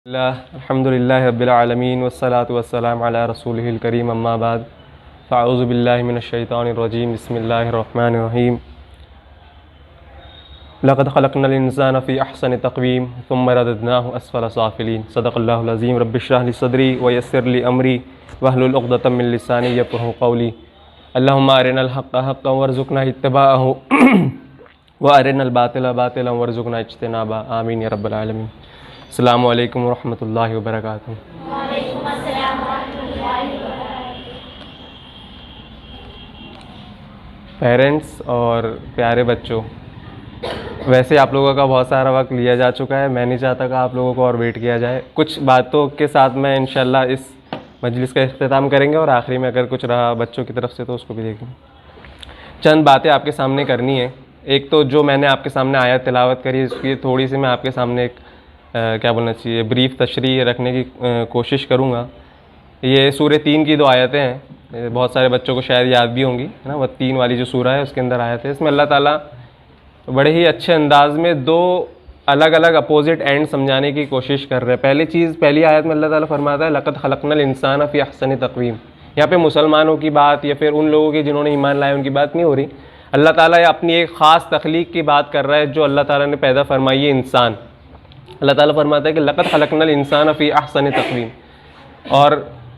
अल्हम्दुलिल्लाहि रब्बिल आलमीन वस्सलातु वस्सलामु अला रसूलिहिल करीम अम्मा बाद फ़अऊज़ु बिल्लाहि मिनश शैतानिर रजीम बिस्मिल्लाहिर रहमानिर रहीम लक़द ख़लक़नल इंसाना फ़ी अहसनि तक़वीम सुम्मा रददनाहु अस्फ़ला साफ़िलीन सदक़ल्लाहुल अज़ीम रब्बि इश्रह ली सदरी व यस्सिर ली अमरी वहलुल उक़दतम मिन लिसानी यफ़क़हू क़ौली अल्लाहुम्मा अरिनल हक़्क़ हक़्क़न वरज़ुक़ना इत्तिबाअहू व अरिनल बातिला बातिलन वरज़ुक़ना इज्तिनाबा आमीन या रब्बल आलमीन। अस्सलामु अलैकुम वरहमतुल्लाहि वबरकातुहू। पेरेंट्स और प्यारे बच्चों, वैसे आप लोगों का बहुत सारा वक्त लिया जा चुका है। मैं नहीं चाहता कि आप लोगों को और वेट किया जाए। कुछ बातों के साथ मैं इंशाल्लाह इस मजलिस का इख्तिताम करेंगे और आखिरी में अगर कुछ रहा बच्चों की तरफ से तो उसको भी देखेंगे। चंद बातें आपके सामने करनी है। एक तो जो मैंने आपके सामने आयत तिलावत करी उसकी थोड़ी सी मैं आपके सामने एक क्या बोलना चाहिए ब्रीफ तशरीह रखने की कोशिश करूँगा। ये सूरह 3 की 2 आयतें हैं, बहुत सारे बच्चों को शायद याद भी होंगी, है ना। वह 3 वाली जो सूरह है उसके अंदर आयत है। इसमें अल्लाह ताला बड़े ही अच्छे अंदाज में 2 अलग अलग अपोजिट एंड समझाने की कोशिश कर रहे हैं। पहली आयत में अल्लाह ताला फरमाता है लक़द ख़लक़नल इंसाना फ़ी अहसनि तक़वीम। यहाँ पे मुसलमानों की बात या फिर उन लोगों की जिन्होंने ईमान लाया उनकी बात नहीं हो रही। अल्लाह ताला अपनी एक ख़ास तख्लीक की बात कर रहा है जो अल्लाह ताला ने पैदा फरमाई है इंसान। अल्लाह ताला फरमाता है कि लक़द ख़लक़नल इंसान फ़ी अहसनि तक़वीम। और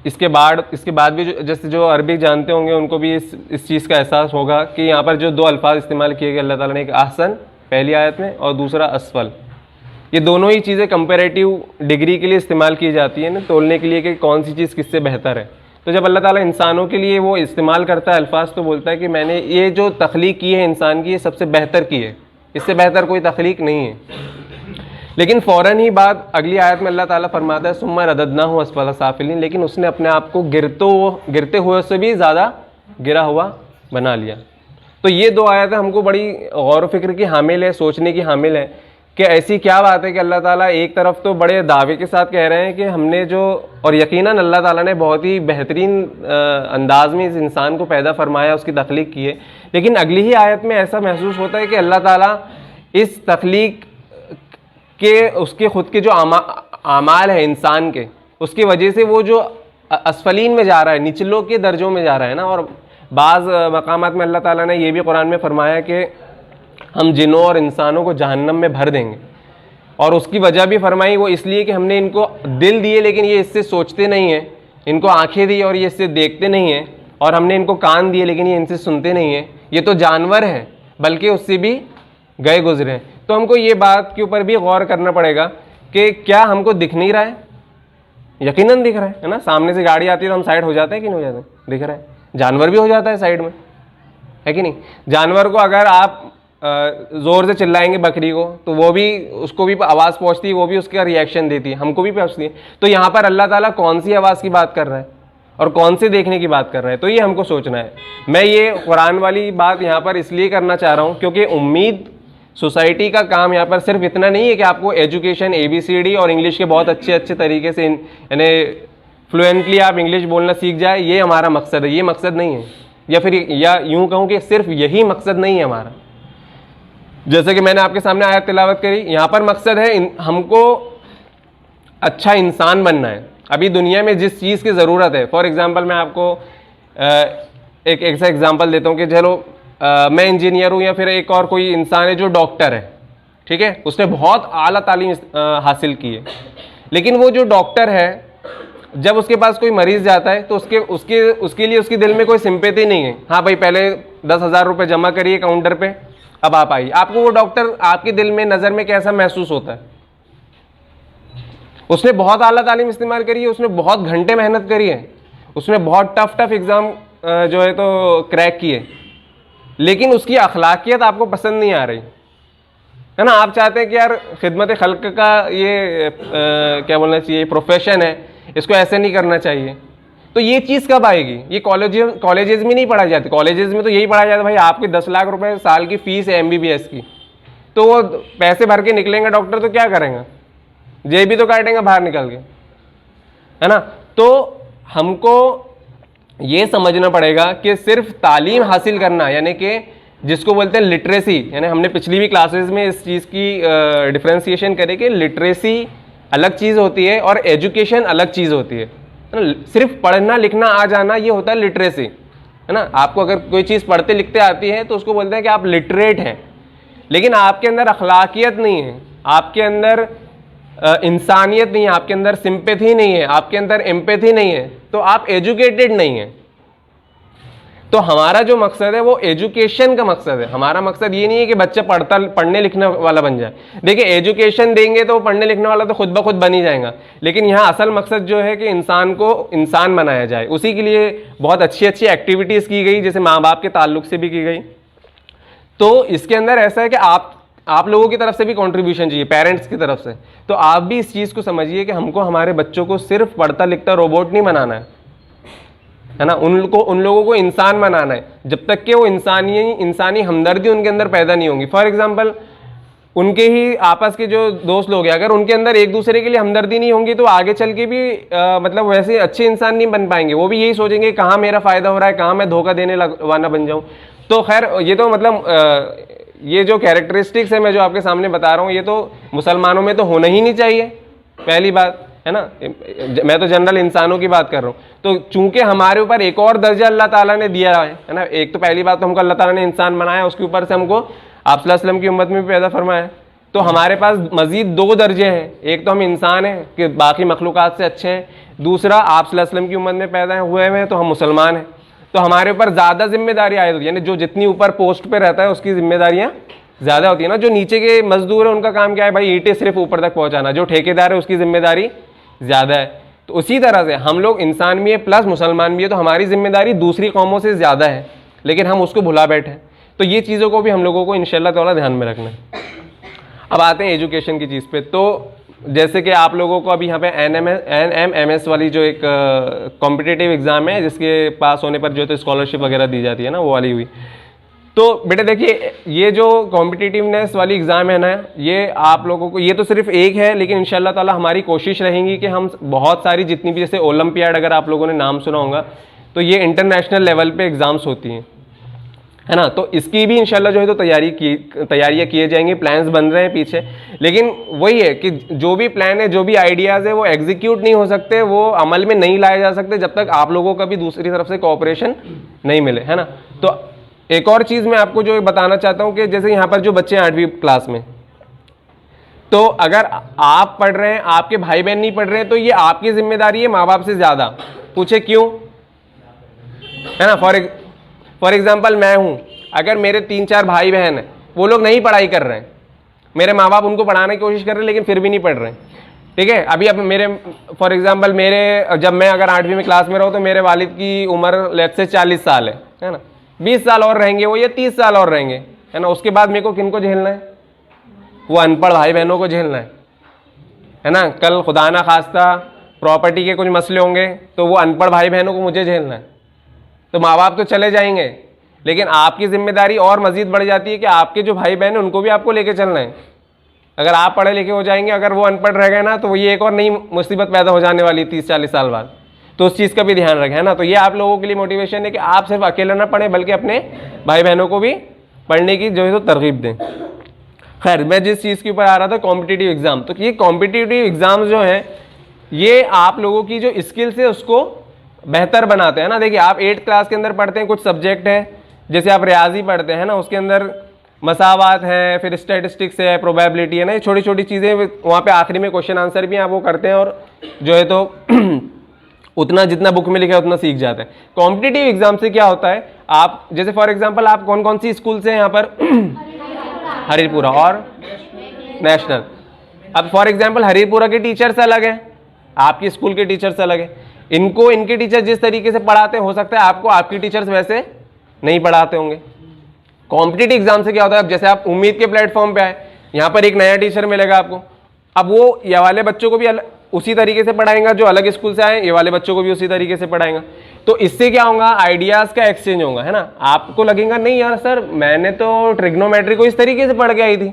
इसके बाद भी जैसे जो अरबी जानते होंगे उनको भी इस चीज़ का एहसास होगा कि यहाँ पर जो 2 अल्फाज इस्तेमाल किए गए अल्लाह ताला ने, एक अहसन पहली आयत में और दूसरा असफल। ये दोनों ही चीज़ें कंपैरेटिव डिग्री के लिए इस्तेमाल की जाती है ना, तोलने के लिए कि कौन सी चीज़ किससे बेहतर है। तो जब अल्लाह ताला इंसानों के लिए वो इस्तेमाल करता है अल्फाज तो बोलता है कि मैंने ये जो तख्लीक की है इंसान की ये सबसे बेहतर की है, इससे बेहतर कोई तख्लीक नहीं है। लेकिन फ़ौरन ही बाद अगली आयत में अल्लाह ताला फरमाता है सुम्मा रददनाहु अस्फ़ला साफ़िलीन, लेकिन उसने अपने आप को गिरते हुए से भी ज़्यादा गिरा हुआ बना लिया। तो ये 2 आयतें हमको बड़ी गौर फ़िक्र की हामिल है, सोचने की हामिल है कि ऐसी क्या बात है कि अल्लाह ताला एक तरफ तो बड़े दावे के साथ कह रहे हैं कि हमने जो, और यकीनन अल्लाह ताला ने बहुत ही बेहतरीन अंदाज में इस इंसान को पैदा फरमाया, उसकी तख्लीक की है। लेकिन अगली ही आयत में ऐसा महसूस होता है कि अल्लाह ताला इस तख्लीक के उसके ख़ुद के जो आमाल है इंसान के, उसकी वजह से वो जो असफलीन में जा रहा है, निचलों के दर्जों में जा रहा है ना। और बाज़ मकामात में अल्लाह ताला ने ये भी कुरान में फरमाया कि हम जिन्नों और इंसानों को जहन्नम में भर देंगे। और उसकी वजह भी फरमाई वो इसलिए कि हमने इनको दिल दिए लेकिन ये इससे सोचते नहीं हैं, इनको आँखें दी और ये इससे देखते नहीं हैं, और हमने इनको कान दिए लेकिन ये इनसे सुनते नहीं हैं। ये तो जानवर हैं बल्कि उससे भी गए गुजरे हैं। तो हमको ये बात के ऊपर भी गौर करना पड़ेगा कि क्या हमको दिख नहीं रहा है? यकीनन दिख रहा है ना। सामने से गाड़ी आती है तो हम साइड हो जाते हैं कि नहीं हो जाते? दिख रहा है। जानवर भी हो जाता है साइड में, है कि नहीं? जानवर को अगर आप ज़ोर से चिल्लाएंगे बकरी को तो वो भी, उसको भी आवाज़ पहुँचती है, वो भी उसका रिएक्शन देती है, हमको भी पहुँचती है। तो यहाँ पर अल्लाह ताला कौन सी आवाज़ की बात कर रहा है और कौन से देखने की बात कर रहा है, तो ये हमको सोचना है। मैं ये कुरान वाली बात यहाँ पर इसलिए करना चाह रहा हूँ क्योंकि उम्मीद सोसाइटी का काम यहाँ पर सिर्फ इतना नहीं है कि आपको एजुकेशन ABCD और इंग्लिश के बहुत अच्छे तरीके से यानी फ्लुएंटली आप इंग्लिश बोलना सीख जाए, ये हमारा मकसद है। ये मकसद नहीं है, या फिर या यूँ कहूँ कि सिर्फ यही मकसद नहीं है हमारा। जैसे कि मैंने आपके सामने आयत तिलावत करी, यहाँ पर मकसद है हमको अच्छा इंसान बनना है। अभी दुनिया में जिस चीज़ की ज़रूरत है, फॉर एग्ज़ाम्पल मैं आपको एक ऐसा एग्ज़ाम्पल देता हूँ कि चलो मैं इंजीनियर हूँ या फिर एक और कोई इंसान है जो डॉक्टर है, ठीक है, उसने बहुत आला तालीम हासिल की है, लेकिन वो जो डॉक्टर है जब उसके पास कोई मरीज़ जाता है तो उसके लिए उसके दिल में कोई सिंपैथी नहीं है। हाँ भाई, पहले 10,000 रुपये जमा करिए काउंटर पे, अब आप आइए। आपको वो डॉक्टर आपके दिल में नज़र में कैसा महसूस होता है? उसने बहुत आला तालीम इस्तेमाल करी है, उसने बहुत घंटे मेहनत करी है, उसने बहुत टफ एग्ज़ाम जो है तो क्रैक किए, लेकिन उसकी अखलाकियत आपको पसंद नहीं आ रही है ना। आप चाहते हैं कि यार खिदमत खल्क का ये क्या बोलना चाहिए प्रोफेशन है, इसको ऐसे नहीं करना चाहिए। तो ये चीज़ कब आएगी? ये कॉलेजेस में नहीं पढ़ाई जाती। कॉलेजेस में तो यही पढ़ाया जाता है भाई आपकी 10 लाख रुपए साल की फ़ीस है MBBS की, तो वो पैसे भर के निकलेंगे डॉक्टर तो क्या करेंगे? जेब भी तो काटेंगे बाहर निकल के, है ना। तो हमको ये समझना पड़ेगा कि सिर्फ तालीम हासिल करना, यानी कि जिसको बोलते हैं लिटरेसी, यानी हमने पिछली भी क्लासेस में इस चीज़ की डिफ्रेंसिएशन करी कि लिटरेसी अलग चीज़ होती है और एजुकेशन अलग चीज़ होती है ना। सिर्फ पढ़ना लिखना आ जाना ये होता है लिटरेसी, है ना। आपको अगर कोई चीज़ पढ़ते लिखते आती है तो उसको बोलते हैं कि आप लिटरेट हैं, लेकिन आपके अंदर अखलाकियत नहीं है, आपके अंदर इंसानियत नहीं है, आपके अंदर सिंपैथी नहीं है, आपके अंदर एम्पैथी नहीं है, तो आप एजुकेटेड नहीं है। तो हमारा जो मकसद है वो एजुकेशन का मकसद है। हमारा मकसद ये नहीं है कि बच्चा पढ़ने लिखने वाला बन जाए। देखिए एजुकेशन देंगे तो पढ़ने लिखने वाला तो खुद ब खुद बन ही जाएगा, लेकिन यहाँ असल मकसद जो है कि इंसान को इंसान बनाया जाए। उसी के लिए बहुत अच्छी अच्छी एक्टिविटीज़ की गई, जैसे माँ बाप के ताल्लुक से भी की गई। तो इसके अंदर ऐसा है कि आप लोगों की तरफ से भी कंट्रीब्यूशन चाहिए, पेरेंट्स की तरफ से। तो आप भी इस चीज़ को समझिए कि हमको हमारे बच्चों को सिर्फ पढ़ता लिखता रोबोट नहीं बनाना है ना। उन लोगों को इंसान बनाना है। जब तक कि वो इंसानी हमदर्दी उनके अंदर पैदा नहीं होगी। फॉर एग्जांपल उनके ही आपस के जो दोस्त लोग हैं, अगर उनके अंदर एक दूसरे के लिए हमदर्दी नहीं होंगी तो आगे चल के भी मतलब वैसे अच्छे इंसान नहीं बन पाएंगे। वो भी यही सोचेंगे कहाँ मेरा फ़ायदा हो रहा है, कहाँ मैं धोखा देने वाला बन जाऊँ। तो खैर ये तो मतलब ये जो कैरेक्टरिस्टिक्स है मैं जो आपके सामने बता रहा हूँ, ये तो मुसलमानों में तो होना ही नहीं चाहिए, पहली बात, है ना। मैं तो जनरल इंसानों की बात कर रहा हूँ। तो चूंकि हमारे ऊपर एक और दर्जा अल्लाह ताला ने दिया है ना। एक तो पहली बात तो हमको अल्लाह ताला ने इंसान बनाया, उसके ऊपर से हमको आप सल्लल्लाहु अलैहि वसल्लम की उम्मत में भी पैदा फरमाया। तो हमारे पास मजीद दो दर्जे हैं, एक तो हम इंसान हैं कि बाकी मखलूक़ात से अच्छे हैं, दूसरा आप सल्लल्लाहु अलैहि वसल्लम की उम्मत में पैदा हुए हैं तो हम मुसलमान हैं। तो हमारे ऊपर ज़्यादा जिम्मेदारी आयद होती है, यानी जो जितनी ऊपर पोस्ट पे रहता है उसकी जिम्मेदारियाँ ज़्यादा होती है ना। जो नीचे के मजदूर है उनका काम क्या है भाई, ईंटें सिर्फ ऊपर तक पहुँचाना। जो ठेकेदार है उसकी जिम्मेदारी ज़्यादा है। तो उसी तरह से हम लोग इंसान भी है प्लस मुसलमान भी है, तो हमारी जिम्मेदारी दूसरी कौमों से ज़्यादा है, लेकिन हम उसको भुला बैठे। तो ये चीज़ों को भी हम लोगों को इंशाअल्लाह ताला ध्यान में रखना है। अब आते हैं एजुकेशन की चीज़ पे। तो जैसे कि आप लोगों को अभी यहाँ पे NMMS वाली जो एक कॉम्पिटिटिव एग्ज़ाम है, जिसके पास होने पर जो है तो स्कॉलरशिप वगैरह दी जाती है ना, वो वाली हुई। तो बेटे देखिए ये जो कॉम्पिटिटिवनेस वाली एग्ज़ाम है ना, ये आप लोगों को, ये तो सिर्फ एक है, लेकिन इंशाल्लाह ताला हमारी कोशिश रहेगी कि हम बहुत सारी जितनी भी, जैसे ओलंपियाड अगर आप लोगों ने नाम सुना होगा, तो ये इंटरनेशनल लेवल पे एग्ज़ाम्स होती हैं, है ना। तो इसकी भी इंशाल्लाह जो है तो तैयारियाँ किए जाएंगी, प्लान्स बन रहे हैं पीछे। लेकिन वही है कि जो भी प्लान है, जो भी आइडियाज़ है, वो एग्जीक्यूट नहीं हो सकते, वो अमल में नहीं लाए जा सकते जब तक आप लोगों का भी दूसरी तरफ से कोऑपरेशन नहीं मिले, है ना। तो एक और चीज़ मैं आपको जो बताना चाहता हूँ कि जैसे यहाँ पर जो बच्चे हैं 8वीं क्लास में, तो अगर आप पढ़ रहे हैं, आपके भाई बहन नहीं पढ़ रहे हैं, तो ये आपकी जिम्मेदारी है माँ बाप से ज़्यादा। पूछे क्यों, है ना। फॉर एग्जाम्पल मैं हूँ, अगर मेरे 3-4 भाई बहन हैं, वो लोग नहीं पढ़ाई कर रहे हैं, मेरे माँ बाप उनको पढ़ाने की कोशिश कर रहे हैं लेकिन फिर भी नहीं पढ़ रहे हैं, ठीक है। अभी अब मेरे फॉर एग्जाम्पल जब मैं अगर 8वीं में क्लास में रहूँ तो मेरे वालिद की उम्र लेट्स से 40 साल है ना। 20 साल और रहेंगे वो, या 30 साल और रहेंगे, है ना। उसके बाद मेरे को किनको झेलना है, वो अनपढ़ भाई बहनों को झेलना है ना। कल खुदा ना खास्ता प्रॉपर्टी के कुछ मसले होंगे तो वो अनपढ़ भाई बहनों को मुझे झेलना है। तो माँ बाप तो चले जाएंगे, लेकिन आपकी जिम्मेदारी और मजीद बढ़ जाती है कि आपके जो भाई बहन हैं उनको भी आपको लेके चलना है। अगर आप पढ़े लिखे हो जाएंगे, अगर वो अनपढ़ रह गए ना, तो ये एक और नई मुसीबत पैदा हो जाने वाली 30-40 साल बाद। तो उस चीज़ का भी ध्यान रखें, है ना। तो ये आप लोगों के लिए मोटिवेशन है कि आप सिर्फ अकेले ना पढ़ें, बल्कि अपने भाई बहनों को भी पढ़ने की जो है तो तरगीब दें। खैर, मैं जिस चीज़ के ऊपर आ रहा था, कॉम्पिटिटिव एग्ज़ाम। तो ये कॉम्पिटिटिव एग्ज़ाम जो है ये आप लोगों की जो स्किल्स है उसको बेहतर बनाते हैं ना। देखिए आप 8th क्लास के अंदर पढ़ते हैं, कुछ सब्जेक्ट हैं, जैसे आप रियाजी पढ़ते हैं ना, उसके अंदर मसावात है, फिर स्टैटिस्टिक्स है, प्रोबेबिलिटी है ना, ये छोटी छोटी चीज़ें वहाँ पे आखिरी में क्वेश्चन आंसर भी आप वो करते हैं और जो है तो उतना जितना बुक में लिखा है उतना सीख जाते हैं। कॉम्पिटिटिव एग्जाम से क्या होता है, आप जैसे फॉर एग्जांपल आप कौन कौन सी स्कूल से हैं यहाँ पर हरीरपुरा और नेशनल। अब फॉर एग्जांपल हरीरपुरा के टीचर्स अलग हैं, आपकी स्कूल के टीचर्स अलग हैं। इनको इनके टीचर जिस तरीके से पढ़ाते हैं, हो सकता है आपको आपकी टीचर्स वैसे नहीं पढ़ाते होंगे। कॉम्पिटिटिव एग्जाम से क्या होता है, अब जैसे आप उम्मीद के प्लेटफॉर्म पे आए, यहाँ पर एक नया टीचर मिलेगा आपको, अब वो ये वाले बच्चों को भी उसी तरीके से पढ़ाएंगा जो अलग स्कूल से आए, ये वाले बच्चों को भी उसी तरीके से पढ़ाएंगा। तो इससे क्या होगा, आइडियाज़ का एक्सचेंज होगा, है ना। आपको लगेगा नहीं यार सर मैंने तो ट्रिग्नोमेट्री को इस तरीके से पढ़ के आई थी,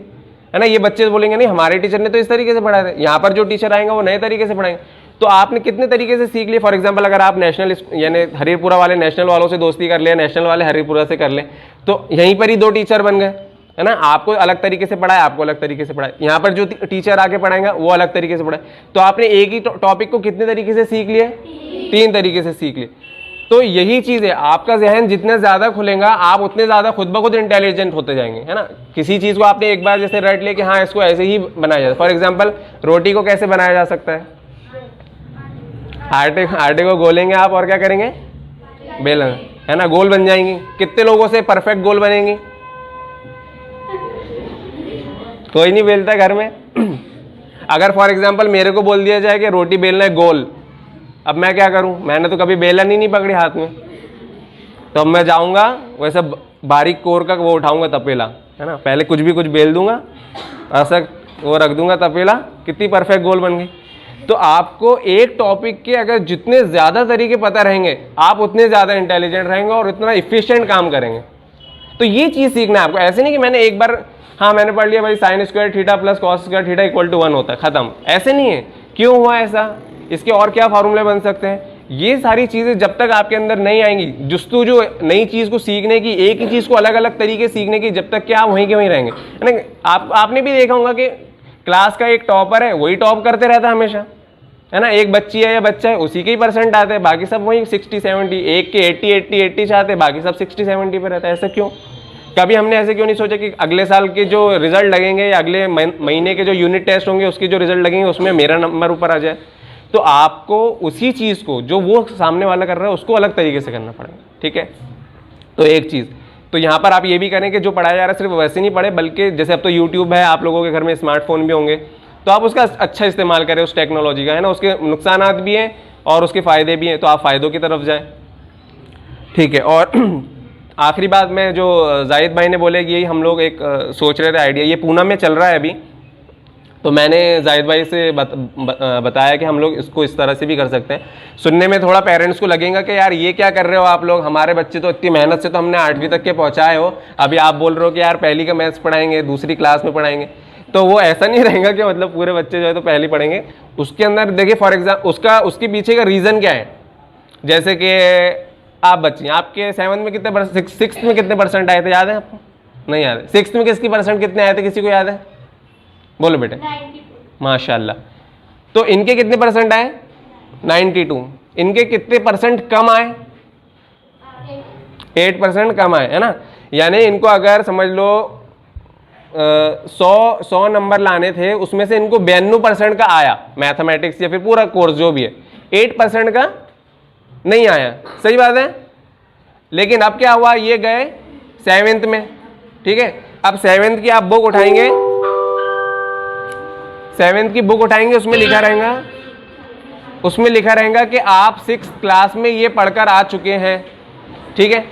है ना। ये बच्चे बोलेंगे नहीं हमारे टीचर ने तो इस तरीके से पढ़ाया था, यहाँ पर जो टीचर आएंगे वो नए तरीके से पढ़ाएंगे। तो आपने कितने तरीके से सीख लिए। फॉर एग्जांपल अगर आप नेशनल यानी हरीरपुरा वाले नेशनल वालों से दोस्ती कर लें, नेशनल वाले हरीरपुरा से कर लें, तो यहीं पर ही 2 टीचर बन गए, है ना, आपको अलग तरीके से पढ़ाए, आपको अलग तरीके से पढ़ाए, यहाँ पर जो टीचर आके पढ़ाएगा वो अलग तरीके से पढ़ाए। तो आपने एक ही टॉपिक को कितने तरीके से सीख लिया? 3 तरीके से सीख लिए। तो यही चीज़ है, आपका जहन जितना ज़्यादा खुलेगा आप उतने ज़्यादा खुद ब खुद इंटेलिजेंट होते जाएंगे, है ना। किसी चीज़ को आपने एक बार जैसे रट लिया कि हाँ इसको ऐसे ही बनाया जाए, फॉर एग्जाम्पल रोटी को कैसे बनाया जा सकता है? आटे को गोलेंगे आप और क्या करेंगे? बेलन, है ना, गोल बन जाएंगी। कितने लोगों से परफेक्ट गोल बनेंगी? कोई नहीं बेलता घर में। अगर फॉर एग्जाम्पल मेरे को बोल दिया जाए कि रोटी बेलना है गोल, अब मैं क्या करूं? मैंने तो कभी बेलन ही नहीं पकड़ी हाथ में, तो अब मैं जाऊंगा वैसे बारीक कोर का वो उठाऊंगा तपेला, है ना, पहले कुछ बेल दूंगा, ऐसा वो रख दूंगा तपेला, कितनी परफेक्ट गोल बन गई। तो आपको एक टॉपिक के अगर जितने ज़्यादा तरीके पता रहेंगे आप उतने ज़्यादा इंटेलिजेंट रहेंगे और इतना इफिशिएंट काम करेंगे। तो ये चीज़ सीखना है आपको। ऐसे नहीं कि मैंने एक बार हाँ मैंने पढ़ लिया भाई sin square theta plus cos square theta equal to 1 होता है, खत्म, ऐसे नहीं है। क्यों हुआ ऐसा? इसके और क्या फार्मूले बन सकते हैं? ये सारी चीज़ें जब तक आपके अंदर नहीं आएंगी, जो नई चीज़ को सीखने की, एक ही चीज़ को अलग अलग तरीके सीखने की, जब तक कि आप वहीं के वहीं रहेंगे, है ना। आपने भी देखा होगा कि क्लास का एक टॉपर है, वही टॉप करते रहता है हमेशा, है ना। एक बच्ची है या बच्चा है, उसी के ही परसेंट आते हैं, बाकी सब वही 60-70, एक के 80 चाहते हैं, बाकी सब 60-70 पे रहता है। ऐसा क्यों? कभी हमने ऐसे क्यों नहीं सोचा कि अगले साल के जो रिजल्ट लगेंगे या अगले महीने के जो यूनिट टेस्ट होंगे उसके जो रिजल्ट लगेंगे उसमें मेरा नंबर ऊपर आ जाए। तो आपको उसी चीज़ को जो वो सामने वाला कर रहा है उसको अलग तरीके से करना पड़ेगा, ठीक है। तो एक चीज़ तो यहाँ पर आप ये भी करें कि जो पढ़ाया जा रहा है सिर्फ वैसे नहीं पढ़े, बल्कि जैसे अब तो यूट्यूब है, आप लोगों के घर में स्मार्टफोन भी होंगे, तो आप उसका अच्छा इस्तेमाल करें उस टेक्नोलॉजी का, है ना। उसके नुकसानात भी हैं और उसके फ़ायदे भी हैं, तो आप फ़ायदों की तरफ जाएँ, ठीक है। और आखिरी बात मैं जो जाहिद भाई ने बोले कि यही हम लोग एक सोच रहे थे आइडिया, ये पूना में चल रहा है अभी, तो मैंने जाहिद भाई से बताया कि हम लोग इसको इस तरह से भी कर सकते हैं। सुनने में थोड़ा पेरेंट्स को लगेगा कि यार ये क्या कर रहे हो आप लोग, हमारे बच्चे तो इतनी मेहनत से तो हमने 8वीं तक के पहुँचाए हो, अभी आप बोल रहे हो कि यार पहली का मैथ्स पढ़ाएंगे, दूसरी क्लास में पढ़ाएंगे। तो वो ऐसा नहीं रहेगा कि मतलब पूरे बच्चे जो है तो पहले पढ़ेंगे। उसके अंदर देखिए फॉर एग्जाम्पल उसके पीछे का रीज़न क्या है। जैसे कि आप बच्चे, आपके 7th में कितने 6th में कितने परसेंट आए थे, याद है आपको? नहीं याद है। 6th में किसकी परसेंट कितने आए थे, किसी को याद है? बोलो बेटे। 92। माशाल्लाह। तो इनके कितने परसेंट आए? 92। इनके कितने परसेंट कम आए? 8% कम आए, है ना। यानी इनको अगर समझ लो 100 नंबर लाने थे, उसमें से इनको 92% का आया मैथमेटिक्स या फिर पूरा कोर्स जो भी है, 8% का नहीं आया। सही बात है। लेकिन अब क्या हुआ, ये गए 7th में, ठीक है। अब 7th की आप बुक उठाएंगे, 7th की बुक उठाएंगे, उसमें लिखा रहेगा कि आप 6th क्लास में ये पढ़कर आ चुके हैं, ठीक है।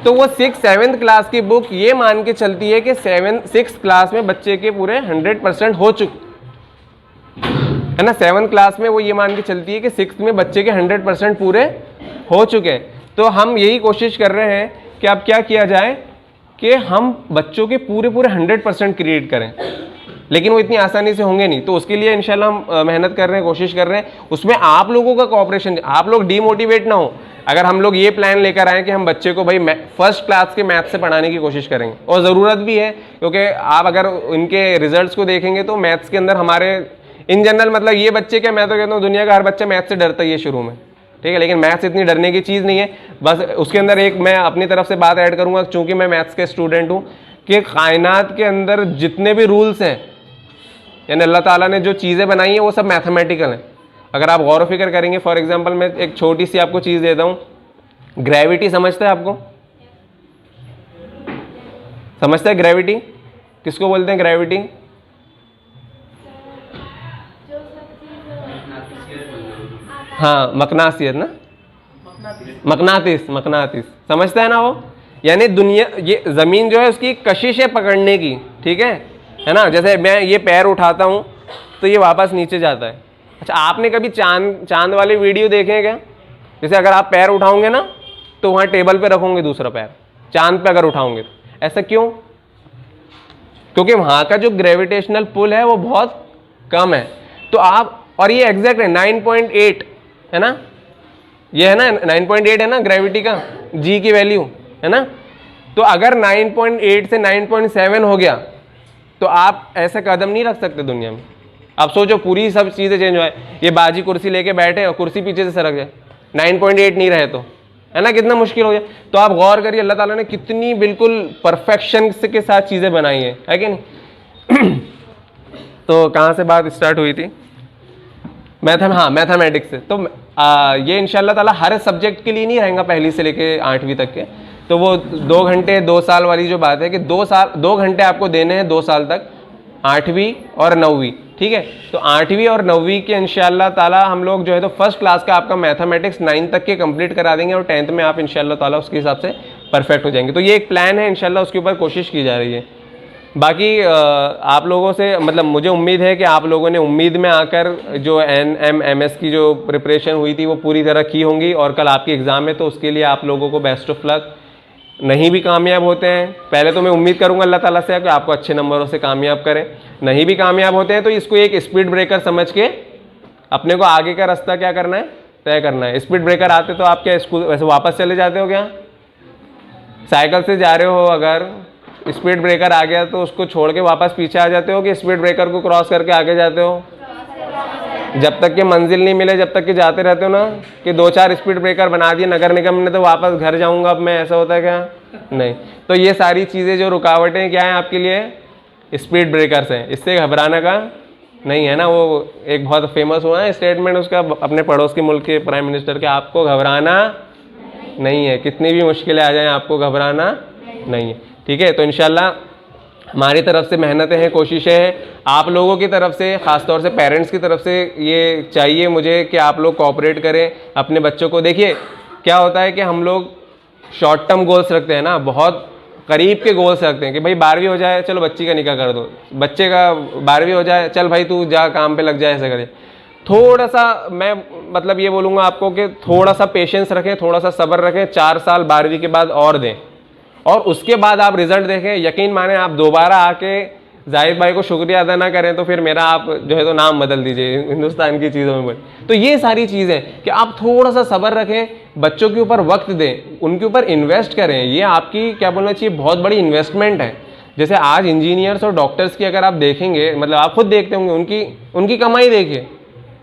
तो वो 7th क्लास की बुक ये मान के चलती है कि 6th क्लास में बच्चे के पूरे 100% हो चुके, है ना। 7th क्लास में वो ये मान के चलती है कि 6th में बच्चे के 100% पूरे हो चुके हैं। तो हम यही कोशिश कर रहे हैं कि अब क्या किया जाए कि हम बच्चों के पूरे 100% क्रिएट करें, लेकिन वो इतनी आसानी से होंगे नहीं। तो उसके लिए इंशाल्लाह हम मेहनत कर रहे हैं, कोशिश कर रहे हैं। उसमें आप लोगों का कोऑपरेशन, आप लोग डीमोटिवेट ना हो। अगर हम लोग ये प्लान लेकर आए कि हम बच्चे को भाई फर्स्ट क्लास के मैथ से पढ़ाने की कोशिश करेंगे, और ज़रूरत भी है, क्योंकि आप अगर इनके रिजल्ट्स को देखेंगे तो मैथ्स के अंदर हमारे इन जनरल, मतलब ये बच्चे क्या, मैं तो कहता हूँ दुनिया का हर बच्चा मैथ से डरता ही है शुरू में, ठीक है। लेकिन मैथ्स इतनी डरने की चीज़ नहीं है। बस उसके अंदर एक मैं अपनी तरफ से बात ऐड करूँगा, चूँकि मैं मैथ्स के स्टूडेंट हूँ, कि कायनात के अंदर जितने भी रूल्स हैं, यानी अल्लाह ताला ने जो चीज़ें बनाई हैं वो सब मैथमेटिकल हैं। अगर आप गौर फिक्र करेंगे, फॉर एग्जांपल मैं एक छोटी सी आपको चीज़ देता हूँ, ग्रेविटी समझते हैं आपको? समझते हैं ग्रेविटी किसको बोलते हैं? ग्रेविटी हाँ, मकनासियत ना, मकनातिस समझता है ना वो। यानी दुनिया, ये ज़मीन जो है उसकी कशिश है पकड़ने की, ठीक है ना। जैसे मैं ये पैर उठाता हूँ तो ये वापस नीचे जाता है। अच्छा, आपने कभी चांद वाले वीडियो देखे हैं क्या? जैसे अगर आप पैर उठाओगे ना तो वहाँ टेबल पे रखोगे दूसरा पैर, चांद पे अगर उठाओगे तो। ऐसा क्यों? क्योंकि वहाँ का जो ग्रेविटेशनल पुल है वो बहुत कम है। तो आप, और ये एग्जैक्ट है 9.8 है ना, ये है ना 9.8 है ना ग्रेविटी का, जी की वैल्यू, है ना। तो अगर 9.8 से 9.7 हो गया तो आप ऐसे कदम नहीं रख सकते दुनिया में। आप सोचो पूरी सब चीज़ें चेंज हो जाए, ये बाजी कुर्सी लेके बैठे और कुर्सी पीछे से सरक जाए, 9.8 नहीं रहे तो, है ना, कितना मुश्किल हो जाए। तो आप गौर करिए अल्लाह ताला ने कितनी बिल्कुल परफेक्शन के साथ चीज़ें बनाई है कि नहीं। तो कहाँ से बात स्टार्ट हुई थी? मैथमेटिक्स से। तो ये इंशाल्लाह ताला हर सब्जेक्ट के लिए नहीं रहेगा, पहली से लेके 8वीं तक के। तो वो 2 घंटे 2 साल वाली जो बात है कि 2 घंटे आपको देने हैं 2 साल तक, 8वीं और 9वीं, ठीक है। तो 8वीं और 9वीं के इंशाल्लाह ताला हम लोग जो है तो फर्स्ट क्लास का आपका मैथमेटिक्स 9 तक के कंप्लीट करा देंगे और 10th में आप इंशाल्लाह ताला उसके हिसाब से परफेक्ट हो जाएंगे। तो ये एक प्लान है इंशाल्लाह, उसके ऊपर कोशिश की जा रही है। बाकी आप लोगों से मतलब मुझे उम्मीद है कि आप लोगों ने उम्मीद में आकर जो NMMS की जो प्रिपरेशन हुई थी वो पूरी तरह की होंगी, और कल आपकी एग्ज़ाम है तो उसके लिए आप लोगों को बेस्ट ऑफ लक। नहीं भी कामयाब होते हैं, पहले तो मैं उम्मीद करूंगा अल्लाह ताला से कि आपको अच्छे नंबरों से कामयाब करें। नहीं भी कामयाब होते हैं तो इसको एक स्पीड ब्रेकर समझ के अपने को आगे का रास्ता क्या करना है, तय करना है। स्पीड ब्रेकर आते तो आप क्या स्कूल वैसे वापस चले जाते हो क्या? साइकिल से जा रहे हो, अगर स्पीड ब्रेकर आ गया तो उसको छोड़ के वापस पीछे आ जाते हो कि स्पीड ब्रेकर को क्रॉस करके आगे जाते हो? जब तक कि मंजिल नहीं मिले जब तक कि जाते रहते हो ना, कि 2-4 स्पीड ब्रेकर बना दिए नगर निगम ने तो वापस घर जाऊंगा अब मैं, ऐसा होता है क्या? नहीं। तो ये सारी चीज़ें जो रुकावटें क्या हैं आपके लिए, स्पीड ब्रेकर्स हैं, इससे घबराने का नहीं है ना। वो एक बहुत फेमस हुआ है स्टेटमेंट उसका अपने पड़ोस के मुल्क के प्राइम मिनिस्टर के, आपको घबराना नहीं है, कितनी भी मुश्किलें आ जाएं आपको घबराना नहीं है, ठीक है। तो इंशाल्लाह हमारी तरफ से मेहनतें हैं, कोशिशें हैं, आप लोगों की तरफ से ख़ासतौर से पेरेंट्स की तरफ से ये चाहिए मुझे कि आप लोग कोऑपरेट करें अपने बच्चों को। देखिए क्या होता है कि हम लोग शॉर्ट टर्म गोल्स रखते हैं ना, बहुत करीब के गोल्स रखते हैं कि भाई 12वीं हो जाए चलो बच्ची का निकाह कर दो, बच्चे का 12वीं हो जाए चल भाई तू जा काम पे लग जाए, ऐसा करे। थोड़ा सा मैं मतलब ये बोलूँगा आपको कि थोड़ा सा पेशेंस रखें, थोड़ा सा सब्र रखें, 4 साल 12वीं के बाद और दें, और उसके बाद आप रिजल्ट देखें। यकीन माने आप दोबारा आके जाहिद भाई को शुक्रिया अदा ना करें तो फिर मेरा आप जो है तो नाम बदल दीजिए हिंदुस्तान की चीज़ों में। तो ये सारी चीज़ें कि आप थोड़ा सा सब्र रखें, बच्चों के ऊपर वक्त दें, उनके ऊपर इन्वेस्ट करें। ये आपकी क्या बोलना चाहिए बहुत बड़ी इन्वेस्टमेंट है। जैसे आज इंजीनियर्स और डॉक्टर्स की अगर आप देखेंगे, मतलब आप खुद देखते होंगे उनकी कमाई देखिए।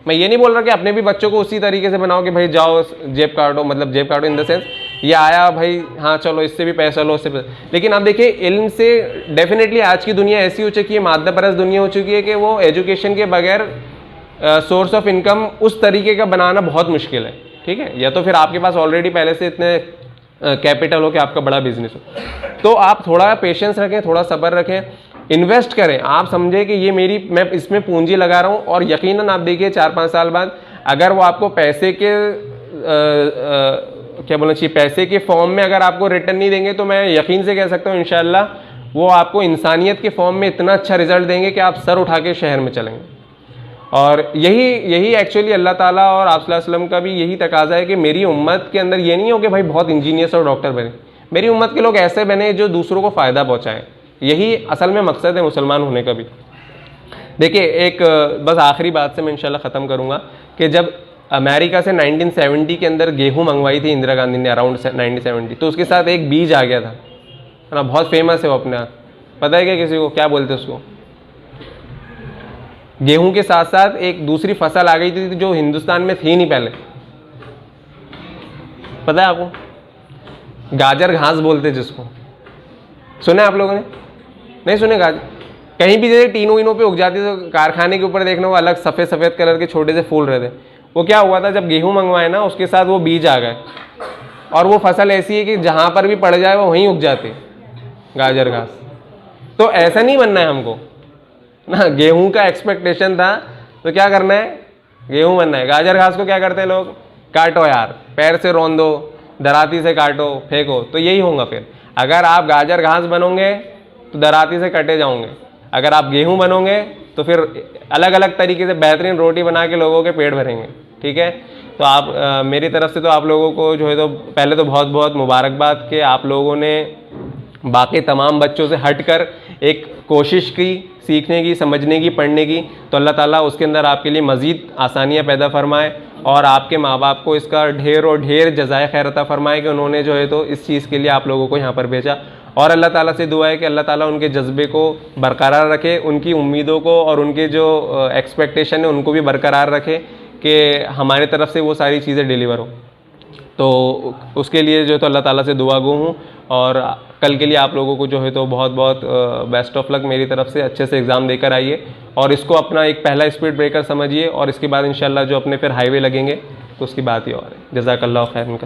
मैं ये नहीं बोल रहा कि अपने भी बच्चों को उसी तरीके से बनाओ कि भाई जाओ जेब काटो, मतलब जेब काटो इन द सेंस ये आया भाई हाँ चलो इससे भी पैसा लो उससे पैसा। लेकिन आप देखिए इल्म से डेफिनेटली आज की दुनिया ऐसी हो चुकी है, मादा परस्त दुनिया हो चुकी है कि वो एजुकेशन के बगैर सोर्स ऑफ इनकम उस तरीके का बनाना बहुत मुश्किल है, ठीक है। या तो फिर आपके पास ऑलरेडी पहले से इतने कैपिटल हो कि आपका बड़ा बिजनेस हो। तो आप थोड़ा पेशेंस रखें, थोड़ा सब्र रखें, इन्वेस्ट करें। आप समझे कि ये मैं इसमें पूंजी लगा रहा हूँ, और यकीनन आप देखिए 4-5 साल बाद अगर वो आपको पैसे के क्या बोलना चाहिए, पैसे के फॉर्म में अगर आपको रिटर्न नहीं देंगे तो मैं यकीन से कह सकता हूँ इंशाल्लाह वो आपको इंसानियत के फॉर्म में इतना अच्छा रिजल्ट देंगे कि आप सर उठा के शहर में चलेंगे। और यही एक्चुअली अल्लाह ताला और आप सल्लल्लाहु अलैहि वसल्लम का भी यही तकाजा है कि मेरी उम्मत के अंदर ये नहीं हो कि भाई बहुत इंजीनियर्स और डॉक्टर बने, मेरी उम्मत के लोग ऐसे बने जो दूसरों को फ़ायदा पहुँचाएँ। यही असल में मकसद है मुसलमान होने का भी। देखिए एक बस आखिरी बात से मैं इंशाल्लाह ख़त्म करूँगा कि जब अमेरिका से 1970 के अंदर गेहूं मंगवाई थी इंदिरा गांधी ने अराउंड 1970, तो उसके साथ एक बीज आ गया था, है ना, बहुत फेमस है वो अपने आप। पता है क्या किसी को क्या बोलते हैं उसको? गेहूं के साथ साथ एक दूसरी फसल आ गई थी जो हिंदुस्तान में थी नहीं पहले, पता है आपको? गाजर घास बोलते जिसको, सुने आप लोगों ने? नहीं सुने? गाजर कहीं भी जैसे टीनों वीनों पे उग जाती तो कारखाने के ऊपर देखना वो अलग सफ़ेद सफ़ेद कलर के छोटे से फूल रहे थे। वो क्या हुआ था जब गेहूं मंगवाए ना उसके साथ वो बीज आ गए, और वो फसल ऐसी है कि जहाँ पर भी पड़ जाए वो वहीं उग जाती गाजर घास। तो ऐसा नहीं बनना है हमको ना, गेहूं का एक्सपेक्टेशन था तो क्या करना है, गेहूं बनना है। गाजर घास को क्या करते हैं लोग, काटो यार, पैर से रौंद दो, दराती से काटो, फेंको, तो यही होगा फिर। अगर आप गाजर घास बनोगे तो दराती से कटे जाओगे, अगर आप गेहूं बनोगे तो फिर अलग अलग तरीके से बेहतरीन रोटी बना के लोगों के पेट भरेंगे, ठीक है। तो आप मेरी तरफ से तो आप लोगों को जो है तो पहले तो बहुत बहुत मुबारकबाद कि आप लोगों ने बाकी तमाम बच्चों से हटकर एक कोशिश की सीखने की, समझने की, पढ़ने की। तो अल्लाह ताला उसके अंदर आपके लिए मज़ीद आसानियाँ पैदा फरमाए और आपके माँ बाप को इसका ढेर और ढेर जज़ाए खैर अता फरमाए कि उन्होंने जो है तो इस चीज़ के लिए आप लोगों को यहाँ पर भेजा। और अल्लाह ताला से दुआ है कि अल्लाह ताला उनके जज्बे को बरकरार रखे, उनकी उम्मीदों को और उनके जो एक्सपेक्टेशन है उनको भी बरकरार रखे कि हमारी तरफ से वो सारी चीज़ें डिलीवर हो। तो उसके लिए जो तो अल्लाह ताला से दुआ गो हूँ। और कल के लिए आप लोगों को जो है तो बहुत बहुत बेस्ट ऑफ लक मेरी तरफ से। अच्छे से एग्ज़ाम देकर आइए और इसको अपना एक पहला स्पीड ब्रेकर समझिए, और इसके बाद इंशाल्लाह जो अपने फिर हाईवे लगेंगे तो उसकी बात ही और है। जज़ाकल्लाह खैरन।